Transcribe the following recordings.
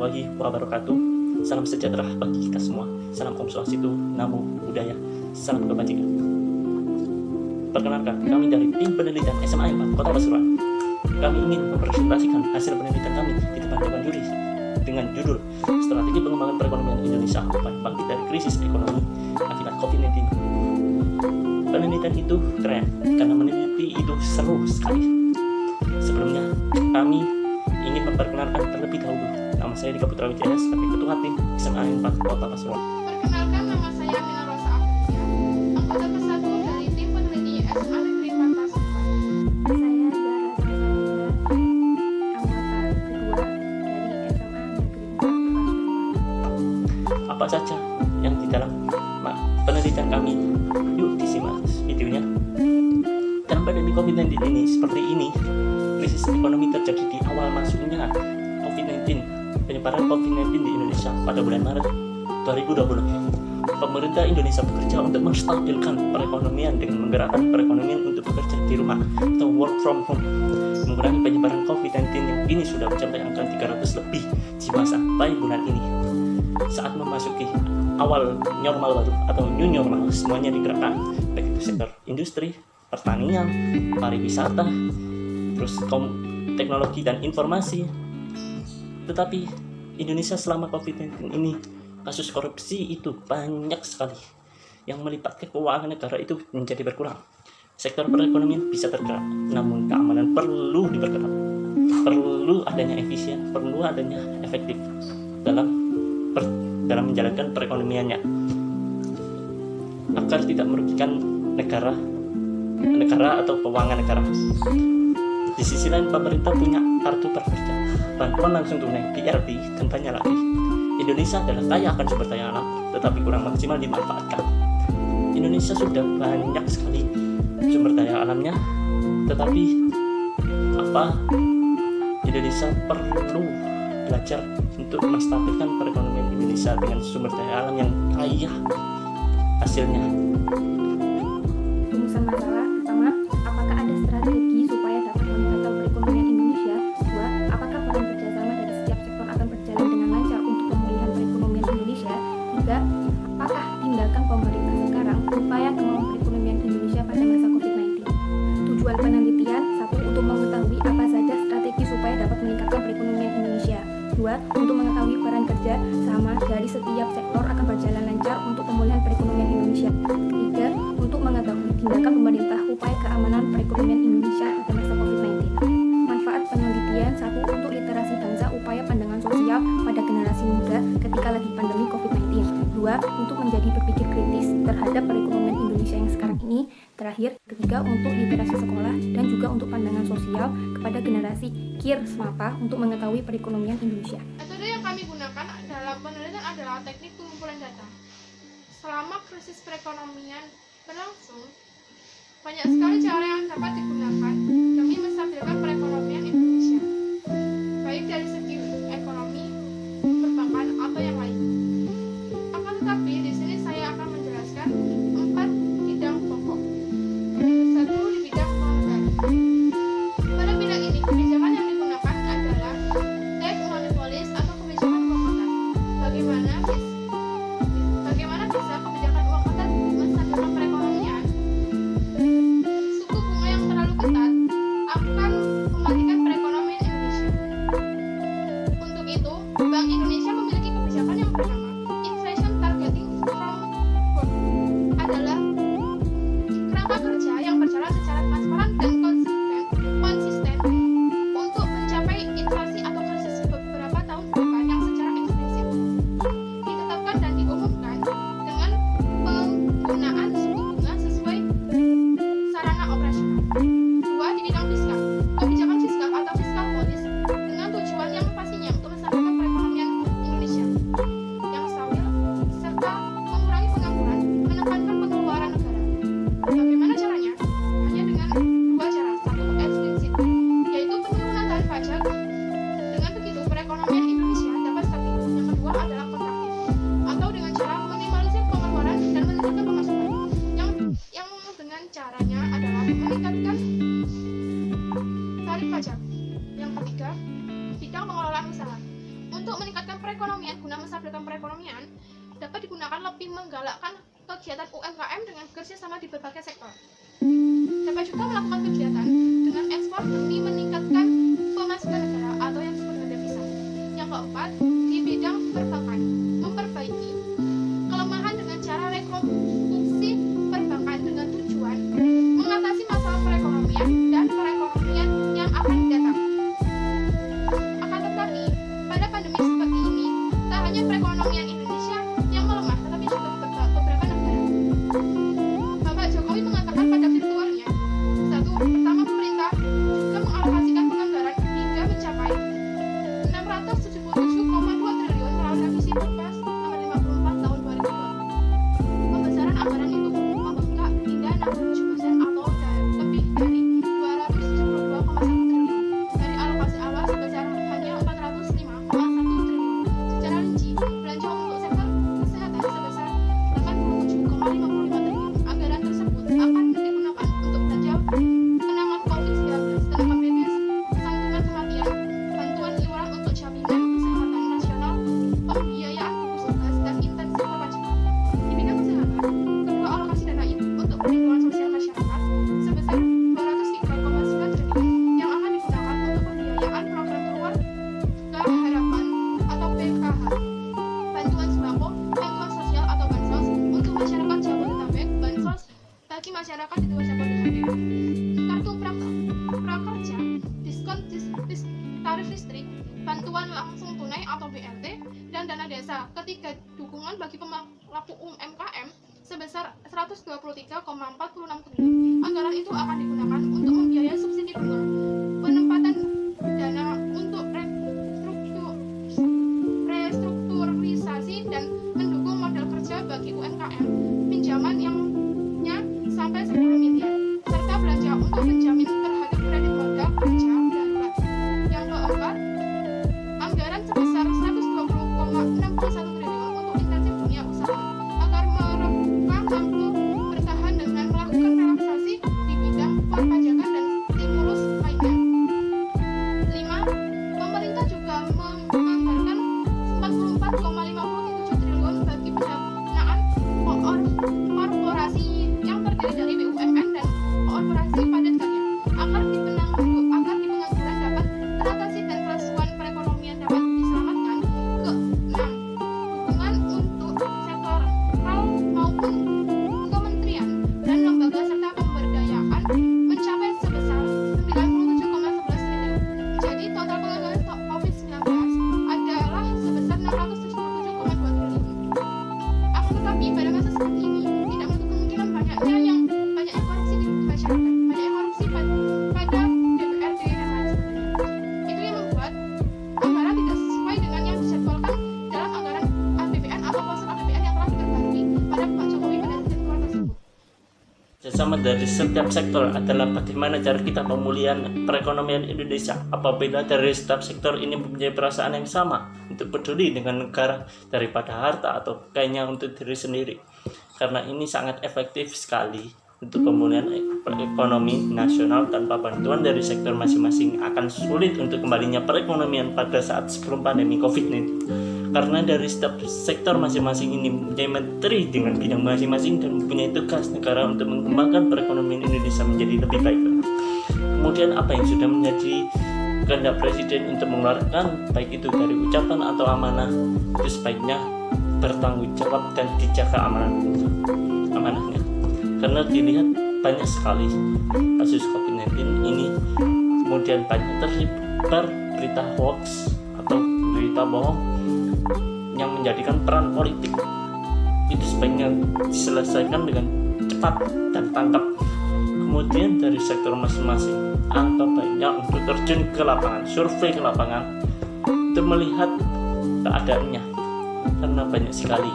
warahmatullahi wabarakatuh. Salam sejahtera bagi kita semua. Salam Om Swastiastu, Namo Buddhaya, salam kebajikan. Perkenalkan, kami dari tim penelitian SMA 4 Kota Pasuruan. Kami ingin mempresentasikan hasil penelitian kami di depan juri dengan judul Strategi Pengembangan Perekonomian Indonesia Upaya Bangkit dari Krisis Ekonomi Akibat COVID-19. Penelitian itu keren karena meneliti itu seru sekali. Sebelumnya, kami ingin memperkenalkan terlebih dahulu. Nama saya Dika Putra Wijaya sebagai Ketua Tim SMA 4 Kota Pasuruan. Perkenalkan, nama saya Amina Rosa Afriya, anggota ke-1 dari tim peneliti SMA Negeri 4 Pasuruan. Saya Zahra Salsabila, anggota kedua dari SMA Negeri 4 Pasuruan. Apa saja yang di dalam penelitian kami? Yuk disimak videonya. Dalam pandemi COVID-19 ini, seperti ini, krisis ekonomi terjadi di awal masuknya COVID-19, penyebaran COVID-19 di Indonesia pada bulan Maret 2020. Pemerintah Indonesia bekerja untuk menstabilkan perekonomian dengan menggerakkan perekonomian untuk bekerja di rumah atau work from home, mengurangi penyebaran COVID-19 yang kini sudah mencapai angka 300 lebih jiwa sampai bulan ini. Saat memasuki awal normal baru atau new normal, semuanya digerakkan, baik itu sektor industri, pertanian, pariwisata, terus teknologi dan informasi. Tetapi Indonesia selama COVID-19 ini, kasus korupsi itu banyak sekali yang melibatkan keuangan negara itu menjadi berkurang. Sektor perekonomian bisa tergerak, namun keamanan perlu diperketat. Perlu adanya efisien, perlu adanya efektif dalam menjalankan perekonomiannya agar tidak merugikan negara atau keuangan negara. Di sisi lain, pemerintah punya kartu prakerja, bantuan langsung tunai, BRT, dan banyak lagi. Indonesia adalah kaya akan sumber daya alam, tetapi kurang maksimal dimanfaatkan. Indonesia sudah banyak sekali sumber daya alamnya, tetapi Indonesia perlu belajar untuk menstabilkan perekonomian Indonesia dengan sumber daya alam yang kaya hasilnya. Rumusan masalah pertama, apakah ada strategi supaya dapat meningkatkan perekonomian Indonesia? 2. Apakah peran kerjasama dari setiap sektor akan berjalan dengan lancar untuk pemulihan perekonomian Indonesia? 3. Apakah tindakan pemerintah sekarang upaya kemampuan perekonomian Indonesia pada masa COVID-19? Tujuan penelitian: 1. Untuk mengetahui apa saja strategi supaya dapat meningkatkan perekonomian Indonesia. 2. Untuk mengetahui peran kerja sama dari setiap sektor akan berjalan lancar untuk pemulihan perekonomian Indonesia. 3. Untuk mengetahui tindakan pemerintah upaya keamanan perekonomian Indonesia pada masa COVID-19. Manfaat penelitian: 1. Untuk literasi bangsa upaya pandangan sosial pada generasi muda ketika lagi pandemi COVID-19. 2. Untuk menjadi berpikir kritis terhadap perekonomian Indonesia yang sekarang ini. Terakhir, ketiga, untuk literasi sekolah dan juga untuk pandangan sosial kepada generasi KIR SMAPA untuk mengetahui perekonomian Indonesia. Metode yang kami gunakan dalam penelitian adalah teknik pengumpulan data. Selama krisis perekonomian berlangsung, banyak sekali cara yang dapat digunakan demi menstabilkan perekonomian Indonesia, baik dari segi ekonomi, perbankan, atau yang lain. Akan tetapi, di sini saya akan menjelaskan 4 bidang pokok. 1. Di bidang moneter. Pada bidang ini, kebijakan yang digunakan adalah tight money policy atau kebijakan uang kotak. Bagaimana bisa kebijakan uang kotak menstabilkan perekonomian? Suku bunga yang terlalu ketat akan mematikan perekonomian Indonesia. Untuk itu, Bank Indonesia memiliki kebijakan yang bernama Inflation Targeting Framework, adalah kerangka kerja yang berjalan secara transparan dan konsisten untuk mencapai inflasi atau krisis beberapa tahun ke depan yang secara eksplisit ditetapkan dan diumumkan dengan penggunaan suku bunga sesuai sarana operasional. 2. Di bidang fiskal, kebijakan fiskal atau fiscal policy dengan tujuan yang pastinya untuk menstabilkan perekonomian Indonesia yang stabil serta mengurangi pengangguran, menekankan pengeluaran negara. Bagaimana caranya? Hanya dengan 2 cara. 1. Eksplisit, yaitu penurunan tarif pajak. Dengan begitu, perekonomian Indonesia dapat stabil. Yang kedua adalah kontraktif, atau dengan cara meminimalisir pengeluaran dan meningkatkan pemasukan. Yang dengan caranya adalah meningkatkan tarif pajak. Yang ketiga, bidang pengelolaan usaha. Untuk meningkatkan perekonomian guna menstabilkan perekonomian dapat digunakan lebih menggalakkan kegiatan UMKM dengan kerjasama di berbagai sektor. Dapat juga melakukan kegiatan dengan ekspor demi meningkatkan pemasukan negara atau yang disebut dengan devisa. Yang keempat, di bidang perbankan, memperbaiki kelemahan dengan cara rekonstruksi perbankan dengan tujuan mengatasi masalah perekonomian dan perekonomian yang akan datang. Akan tetapi, pada pandemi seperti ini, tak hanya perekonomian Indonesia yang melemah, tetapi juga beberapa negara. Bapak Jokowi mengatakan pada virtualnya, pertama, pemerintah juga mengalokasikan anggaran hingga mencapai 677,2 triliun melalui revisi Perpres nomor 54 tahun 2020. Pembesaran anggaran itu membengkak hingga 67% atau lebih dari 272,1 triliun dari alokasi awal sebesar hanya 405,1 triliun. Secara rinci, belanja untuk sektor kesehatan sebesar 87,55 triliun. Anggaran tersebut akan digunakan untuk belanja penanganan COVID-19, tenaga medis, santunan kematian, bantuan iuran untuk jaminan kesehatan nasional, pembiayaan gugus tugas, dan intensiv perpajakan. Di bidang kesehatan, kedua alokasi dana itu untuk perlindungan sosial masyarakat sebesar 203,9 triliun yang akan digunakan untuk pembiayaan program keluarga harapan atau PKH, bantuan sembako, bantuan sosial atau bansos untuk masyarakat Jabodetabek, bansos bagi masyarakat di luar Jabodetabek, kartu prakerja, diskon tarif listrik, bantuan langsung tunai atau BLT, dan dana desa. Ketiga, dukungan bagi pelaku UMKM sebesar 123,46 triliun. Anggaran itu akan digunakan untuk membiayai subsidi bunga, penempatan dana untuk restrukturisasi dan mendukung modal kerja bagi UMKM, pinjaman yangnya sampai 10 miliar, serta belanja untuk menjamin terhadap kredit modal kerja darurat. Yang keempat, anggaran sebesar 120,61 triliun untuk intensif dunia usaha agar mereka mampu bertahan dengan melakukan relaksasi di bidang perpajakan dan stimulus lainnya. 5. Pemerintah juga menganggarkan 44,57 triliun bagi pendanaan korporasi yang terdiri dari BUMN dan korporasi padat karya agar di pengangguran dapat teratasi dan kelangsungan perekonomian dapat diselamatkan. Ke-6. Dukungan untuk sektor real maupun kementerian dan lembaga serta pemberdayaan mencapai sebesar 97,11 triliun. Jadi total penganggaran COVID-19 adalah sebesar 677,2 triliun. Akan tetapi pada masa seperti ini tidak menutup kemungkinan banyaknya korupsi di masyarakat, banyaknya korupsi pada DPRD dan lain sebagainya. Itu yang membuat anggaran tidak sesuai dengan yang dijadwalkan dalam anggaran APBN atau pos APBN yang telah diperbarui pada Pak Jokowi pada virtual tersebut. Kerjasama dari setiap sektor adalah bagaimana cara kita pemulihan perekonomian Indonesia. Apabila dari setiap sektor ini mempunyai perasaan yang sama untuk peduli dengan negara daripada harta atau kayaknya untuk diri sendiri, karena ini sangat efektif sekali untuk pemulihan ekonomi nasional. Tanpa bantuan dari sektor masing-masing akan sulit untuk kembalinya perekonomian pada saat sebelum pandemi COVID-19. Karena dari setiap sektor masing-masing ini mempunyai menteri dengan bidang masing-masing dan mempunyai tugas negara untuk mengembangkan perekonomian Indonesia menjadi lebih baik. Kemudian apa yang sudah menjadi kehendak Presiden untuk mengeluarkan baik itu dari ucapan atau amanah, itu sebaiknya bertanggung jawab dan dijaga amanahnya. Karena dilihat banyak sekali kasus COVID-19 ini, kemudian banyak tersebar berita hoax atau berita bohong yang menjadikan peran politik itu sebaiknya diselesaikan dengan cepat dan tangkap. Kemudian dari sektor masing-masing angka baiknya untuk terjun ke lapangan, survei ke lapangan untuk melihat keadaannya, karena banyak sekali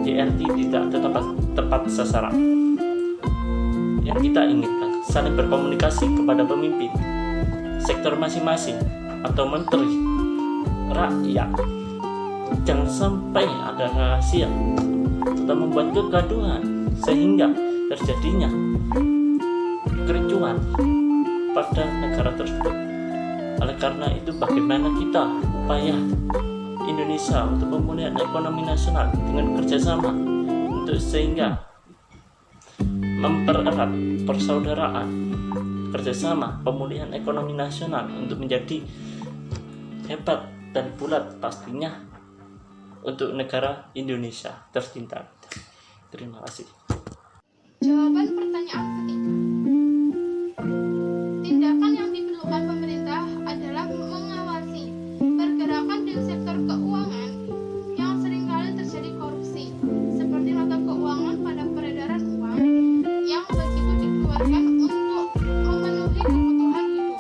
JLT tidak tepat sasaran. Yang kita inginkan saling berkomunikasi kepada pemimpin sektor masing-masing atau menteri, rakyat. Jangan sampai ada rahasia atau membuat kegaduhan sehingga terjadinya kericuan pada negara tersebut. Oleh karena itu, bagaimana kita upaya Indonesia untuk pemulihan ekonomi nasional dengan kerjasama untuk sehingga mempererat persaudaraan kerjasama pemulihan ekonomi nasional untuk menjadi hebat dan bulat pastinya untuk negara Indonesia tercinta. Terima kasih. Jawaban pertanyaan ketiga. Tindakan yang diperlukan pemerintah adalah mengawasi pergerakan di sektor keuangan yang seringkali terjadi korupsi, seperti nota keuangan pada peredaran uang yang begitu dikeluarkan untuk memenuhi kebutuhan hidup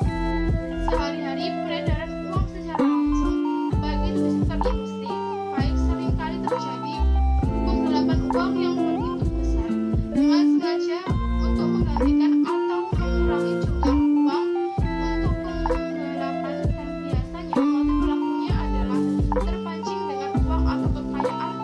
sehari-hari. Peredaran uang secara langsung, baik itu di sektor industri, baik seringkali terjadi penggelapan uang yang begitu besar dengan sengaja untuk menggantikan atau mengurangi jumlah uang untuk penggelapan, dan biasanya motif pelakunya adalah terpancing dengan uang atau kekayaan,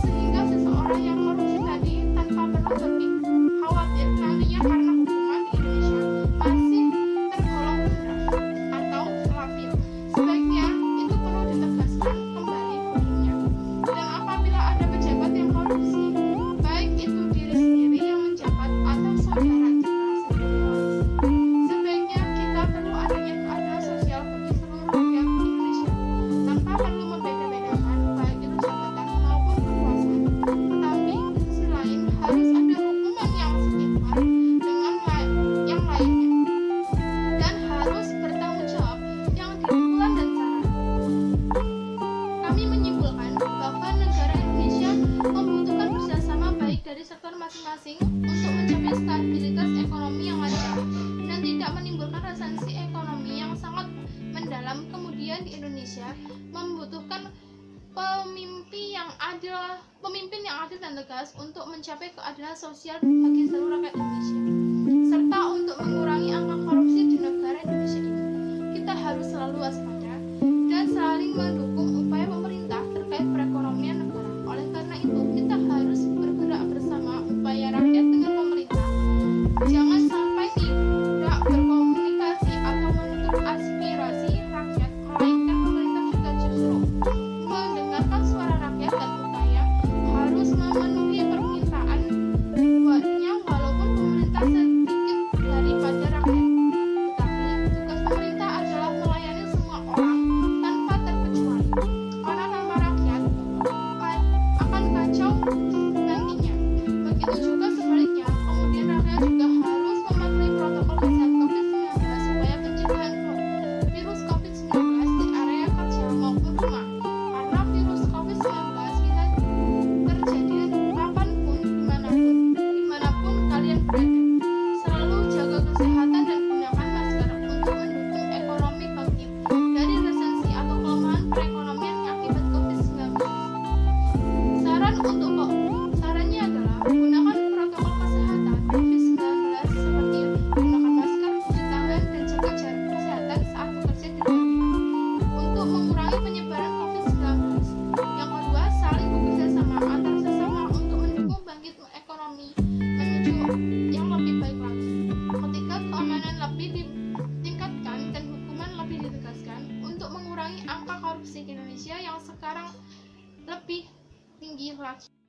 sehingga seseorang yang korupsi tadi tanpa perlu berpikir khawatir nantinya karena hukuman di Indonesia masih tergolong rendah atau labil. Sebaiknya itu perlu ditegaskan kembali hukumnya. Dan apabila ada pejabat yang korupsi, baik itu diri sendiri yang menjabat atau saudara kita sebagai waris, sebaiknya kita perlu adanya keadilan sosial bagi seluruh rakyat Indonesia tanpa perlu membeda-bedakan baik itu jabatan maupun kekuasaan. Tetapi di sisi lain harus ada hukuman yang setimpal dengan yang lainnya dan harus bertanggung jawab yang ditipukan dan cara. Kami menyimpulkan bahwa negara Indonesia membutuhkan kerjasama baik dari sektor masing-masing untuk mencapai stabilitas ekonomi yang lancar dan tidak menimbulkan resesi ekonomi yang sangat mendalam. Kemudian di Indonesia membutuhkan pemimpin yang adil dan tegas untuk mencapai keadilan sosial bagi seluruh rakyat Indonesia, serta untuk mengurangi angka korupsi di negara Indonesia ini. Kita harus selalu waspada dan saling mendukung upaya pemerintah terkait perekonomian negara. Oleh karena itu, kita harus bergerak bersama upaya rakyat dengan pemerintah. Jangan sampai tidak berkomunikasi atau menutup aspirasi rakyat, melainkan pemerintah juga justru mendengarkan suara rakyat dan upaya harus memenuhi permintaan buatnya walaupun pemerintah sedikit daripada rakyat. Tetapi tugas pemerintah adalah melayani semua orang tanpa terkecuali, karena tanpa rakyat akan kacau nantinya. Begitu juga sebaliknya, kemudian rakyat juga harus mematuhi protokol kesehatan COVID-19 supaya pencegahan virus COVID-19 di area kerja maupun rumah, karena virus COVID-19 bisa terjadi kapanpun, dimanapun kalian berada. Selalu jaga kesehatan dan gunakan masker untuk mendukung ekonomi bangkit dari resesi atau kelemahan perekonomian akibat COVID-19. Sarannya adalah gunakan protokol kesehatan COVID-19 seperti menggunakan masker, cuci tangan, dan jaga jarak kesehatan saat bekerja di luar rumah untuk mengurangi penyebaran COVID-19. Yang kedua, saling bekerja sama antar sesama untuk mendukung bangkit ekonomi menuju yang lebih baik lagi. Ketika keamanan lebih ditingkatkan dan hukuman lebih ditegaskan untuk mengurangi angka korupsi di Indonesia yang sekarang lebih tinggi lagi.